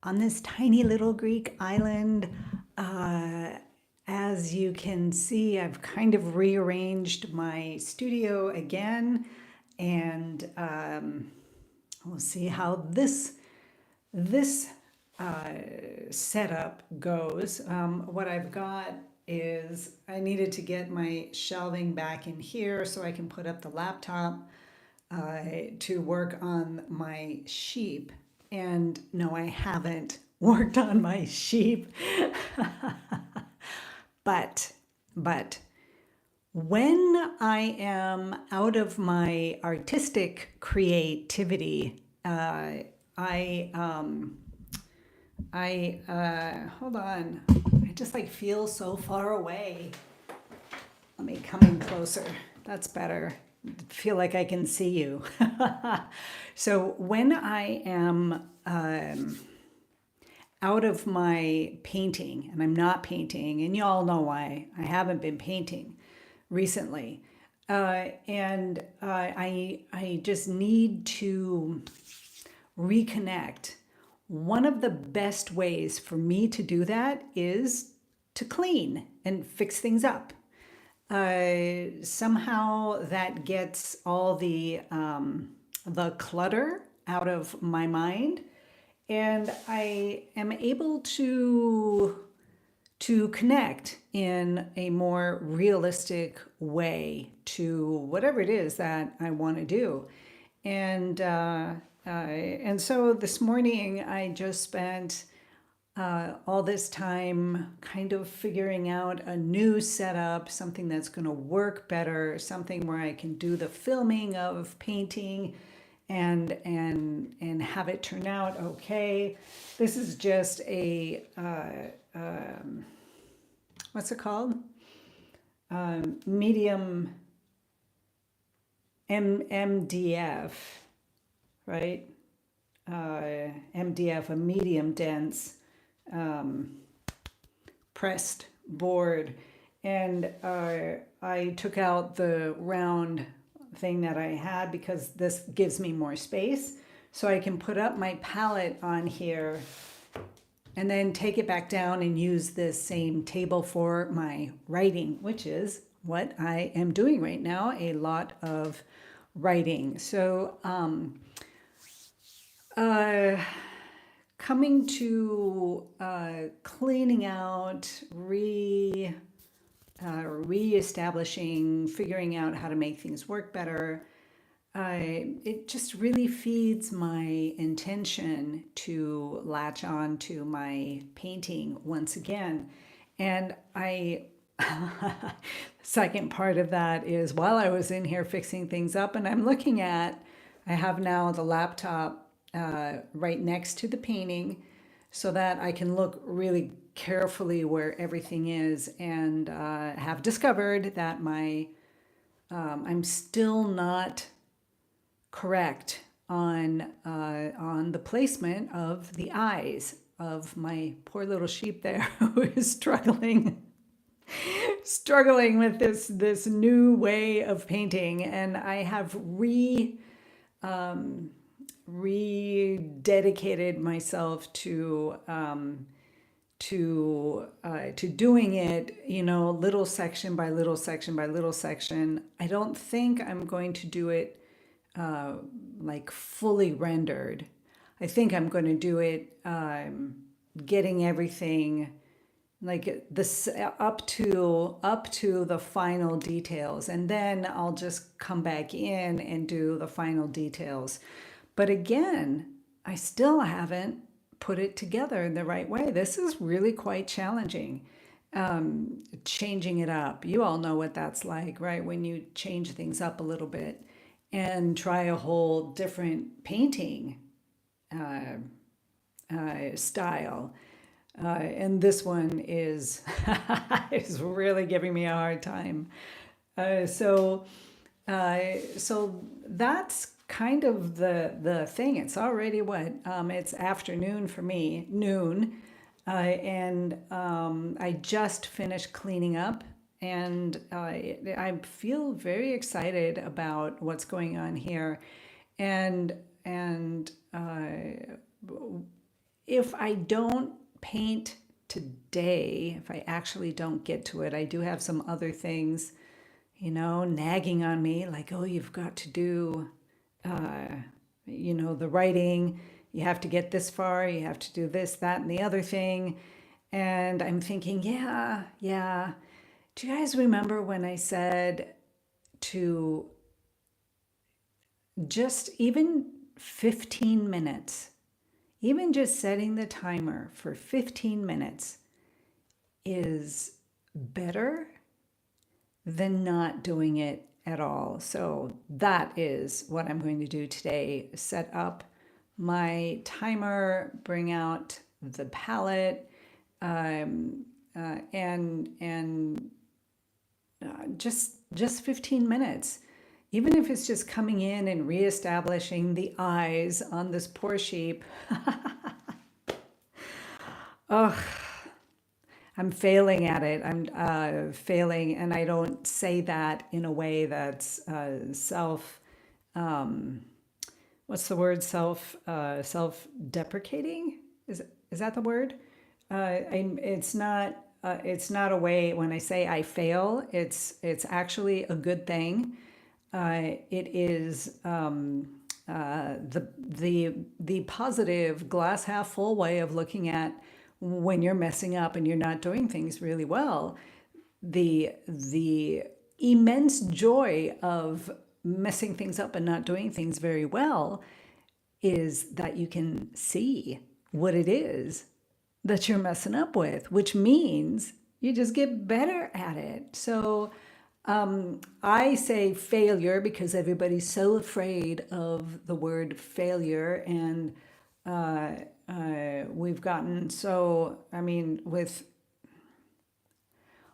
on this tiny little Greek island. Uh, as you can see, I've kind of rearranged my studio again, and we'll see how this setup goes. What I've got is I needed to get my shelving back in here so I can put up the laptop to work on my sheep. And no, I haven't worked on my sheep. but, but when I am out of my artistic creativity, I, um, hold on. I just like feel so far away. Let me come in closer. That's better. Feel like I can see you. So when I am out of my painting, and I'm not painting, and you all know why I haven't been painting recently, and I just need to reconnect. One of the best ways for me to do that is to clean and fix things up. Somehow that gets all the clutter out of my mind, and I am able to connect in a more realistic way to whatever it is that I want to do. And so this morning I just spent all this time kind of figuring out a new setup, something that's going to work better, something where I can do the filming of painting and have it turn out okay. This is just a what's it called? Medium MDF, right? MDF, a medium dense pressed board. And I took out the round thing that I had because this gives me more space. So I can put up my palette on here and then take it back down and use this same table for my writing, which is what I am doing right now, a lot of writing. So coming to cleaning out, reestablishing, figuring out how to make things work better. It just really feeds my intention to latch on to my painting once again. And second part of that is while I was in here fixing things up, and I'm looking at, I have now the laptop right next to the painting so that I can look really carefully where everything is, and have discovered that I'm still not correct on the placement of the eyes of my poor little sheep there who is struggling with this new way of painting. And I have rededicated myself to doing it, little section by little section by little section. I don't think I'm going to do it like fully rendered. I think I'm going to do it getting everything like this up to the final details, and then I'll just come back in and do the final details. But again, I still haven't put it together in the right way. This is really quite challenging. Changing it up. You all know what that's like, right? When you change things up a little bit and try a whole different painting style. And this one is is really giving me a hard time. So that's kind of the thing. It's already what it's afternoon for me, noon, and I just finished cleaning up, and I feel very excited about what's going on here, and if I don't paint today, if I actually don't get to it, I do have some other things, nagging on me, like, oh, you've got to do, uh, the writing, you have to get this far, you have to do this, that, and the other thing. And I'm thinking, yeah, yeah. Do you guys remember when I said to just even 15 minutes, even just setting the timer for 15 minutes is better than not doing it at all. So that is what I'm going to do today. Set up my timer, bring out the palette, and just 15 minutes. Even if it's just coming in and reestablishing the eyes on this poor sheep. Oh, I'm failing at it. I'm failing, and I don't say that in a way that's what's the word? Self-deprecating? Is that the word? It's not a way when I say I fail. It's actually a good thing. It is the positive glass half full way of looking at when you're messing up and you're not doing things really well. The immense joy of messing things up and not doing things very well is that you can see what it is that you're messing up with, which means you just get better at it. So I say failure because everybody's so afraid of the word failure, and we've gotten so, I mean, with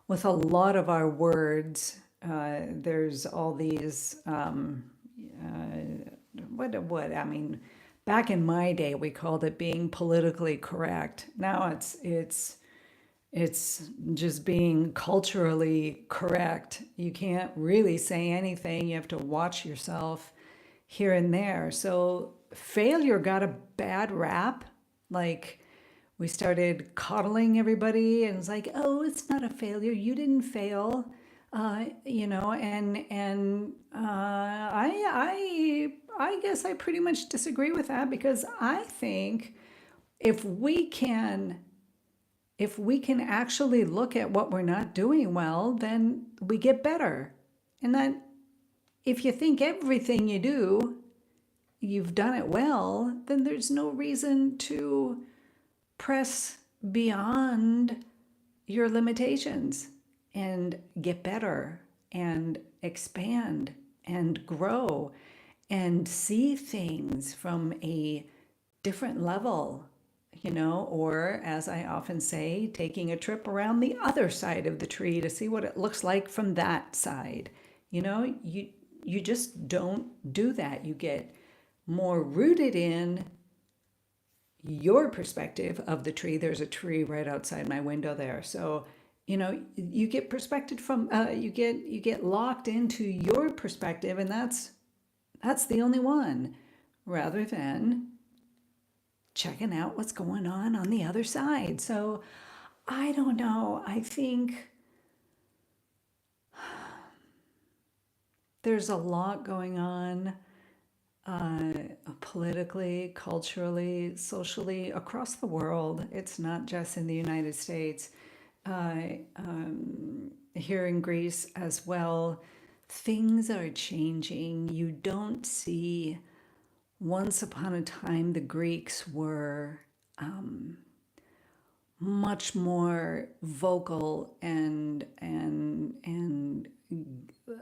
a lot of our words, there's all these, I mean, back in my day, we called it being politically correct. Now it's just being culturally correct. You can't really say anything. You have to watch yourself here and there. So failure got a bad rap. Like we started coddling everybody and it's like, oh, it's not a failure. You didn't fail. I guess I pretty much disagree with that because I think if we can if we can actually look at what we're not doing well, then we get better. And that if you think everything you do, you've done it well, then there's no reason to press beyond your limitations and get better and expand and grow and see things from a different level, or as I often say, taking a trip around the other side of the tree to see what it looks like from that side. You just don't do that. You get more rooted in your perspective of the tree. There's a tree right outside my window there. So, you get perspective from you get locked into your perspective, and that's the only one, rather than checking out what's going on the other side. So I don't know. I think there's a lot going on politically, culturally, socially across the world. It's not just in the United States. Here in Greece as well, things are changing. You don't see. Once upon a time, the Greeks were much more vocal and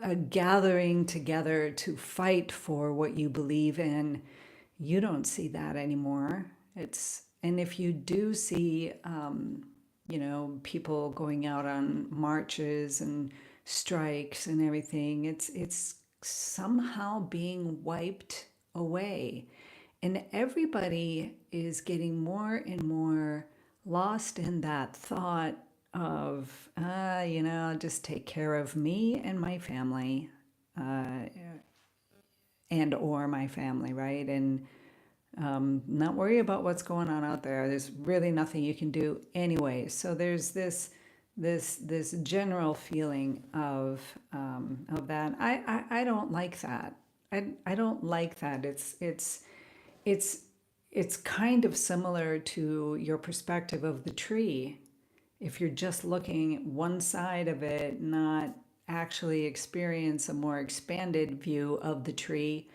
a gathering together to fight for what you believe in. You don't see that anymore. And if you do see, people going out on marches and strikes and everything, it's somehow being wiped away. And everybody is getting more and more lost in that thought of, just take care of me and my family, and or my family, right? And Not worry about what's going on out there. There's really nothing you can do anyway. So there's this general feeling of that. I don't like that. I don't like that. It's it's kind of similar to your perspective of the tree. If you're just looking at one side of it, not actually experience a more expanded view of the tree,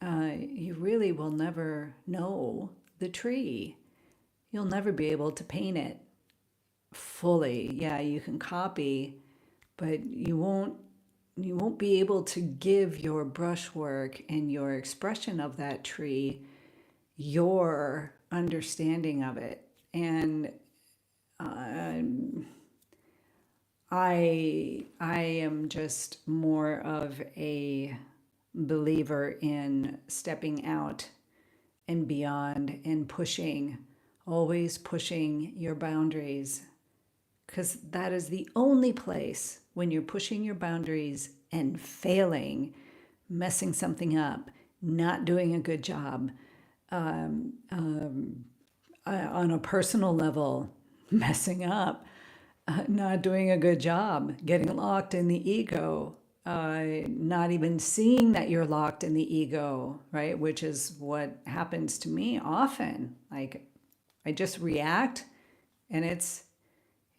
you really will never know the tree. You'll never be able to paint it fully. Yeah, you can copy, but you won't be able to give your brushwork and your expression of that tree your understanding of it. And I am just more of a believer in stepping out and beyond and pushing, always pushing your boundaries, because that is the only place when you're pushing your boundaries and failing, messing something up, not doing a good job, on a personal level, messing up, not doing a good job, getting locked in the ego, not even seeing that you're locked in the ego, right? Which is what happens to me often. Like I just react, and it's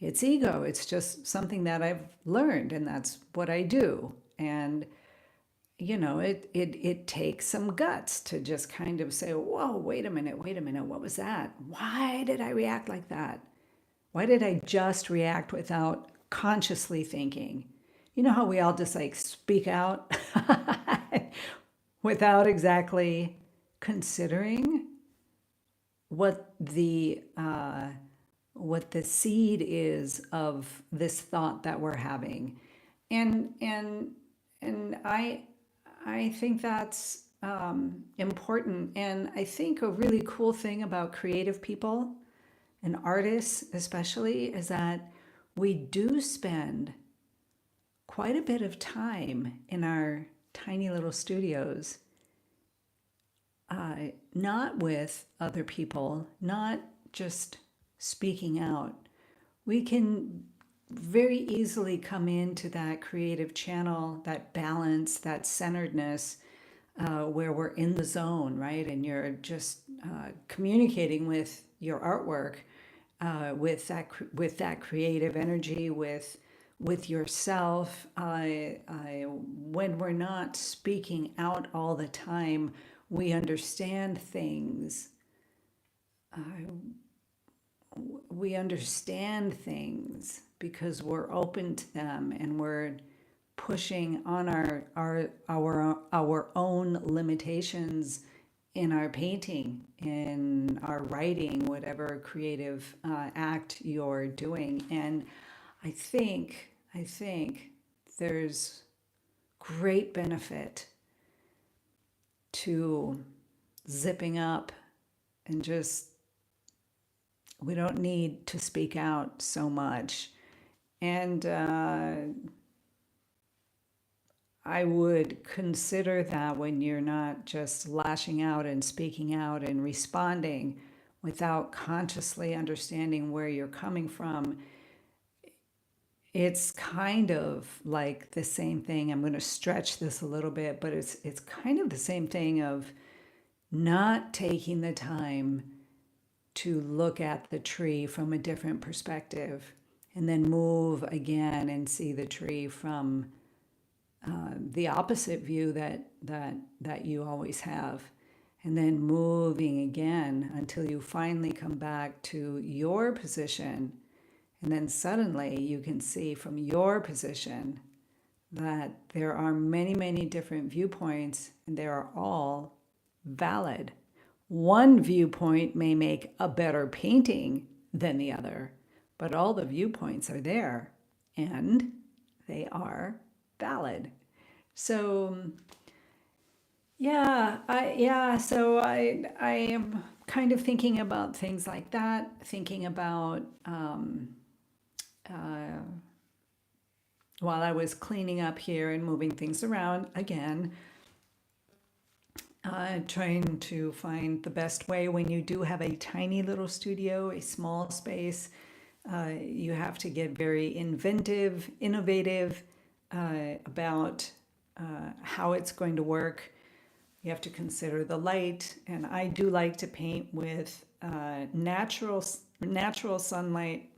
ego. It's just something that I've learned, and that's what I do. And it takes some guts to just kind of say, whoa, wait a minute, what was that? Why did I react like that? Why did I just react without consciously thinking? You know how we all just like speak out without exactly considering what the seed is of this thought that we're having, and I think that's important. And I think a really cool thing about creative people and artists, especially, is that we do spend quite a bit of time in our tiny little studios, not with other people, not just speaking out. We can very easily come into that creative channel, that balance, that centeredness, where we're in the zone, right? And you're just communicating with your artwork, with that creative energy, with yourself. When we're not speaking out all the time, we understand things. We understand things because we're open to them, and we're pushing on our own limitations in our painting, in our writing, whatever creative act you're doing. And I think there's great benefit to zipping up, and just we don't need to speak out so much. And I would consider that when you're not just lashing out and speaking out and responding without consciously understanding where you're coming from, it's kind of like the same thing. I'm going to stretch this a little bit, but it's kind of the same thing of not taking the time to look at the tree from a different perspective, and then move again and see the tree from the opposite view that you always have, and then moving again until you finally come back to your position. And then suddenly you can see from your position that there are many, many different viewpoints, and they are all valid. One viewpoint may make a better painting than the other, but all the viewpoints are there, and they are valid. So so I am kind of thinking about things like that, thinking about while I was cleaning up here and moving things around again, trying to find the best way when you do have a tiny little studio, a small space. You have to get very inventive, innovative about how it's going to work. You have to consider the light, and I do like to paint with natural sunlight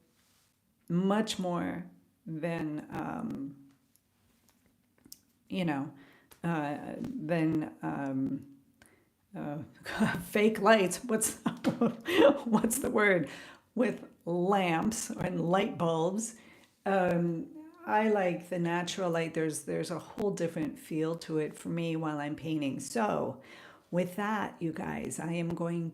much more than you know than fake lights. What's the word? With lamps and light bulbs. Um, I like the natural light. There's a whole different feel to it for me while I'm painting. So, with that, you guys, I'm gonna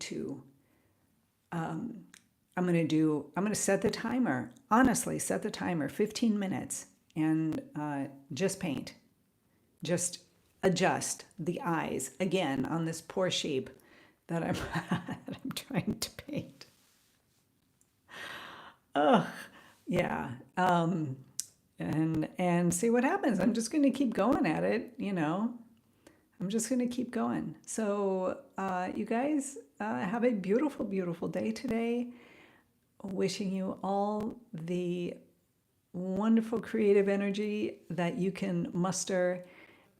set the timer. Honestly, set the timer 15 minutes and just paint. Just adjust the eyes again on this poor sheep that I'm that I'm trying to paint. Ugh, yeah. And see what happens. I'm just going to keep going at it, you know. I'm just going to keep going. So, you guys, have a beautiful, beautiful day today. Wishing you all the wonderful creative energy that you can muster.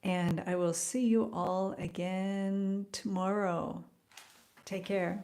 And I will see you all again tomorrow. Take care.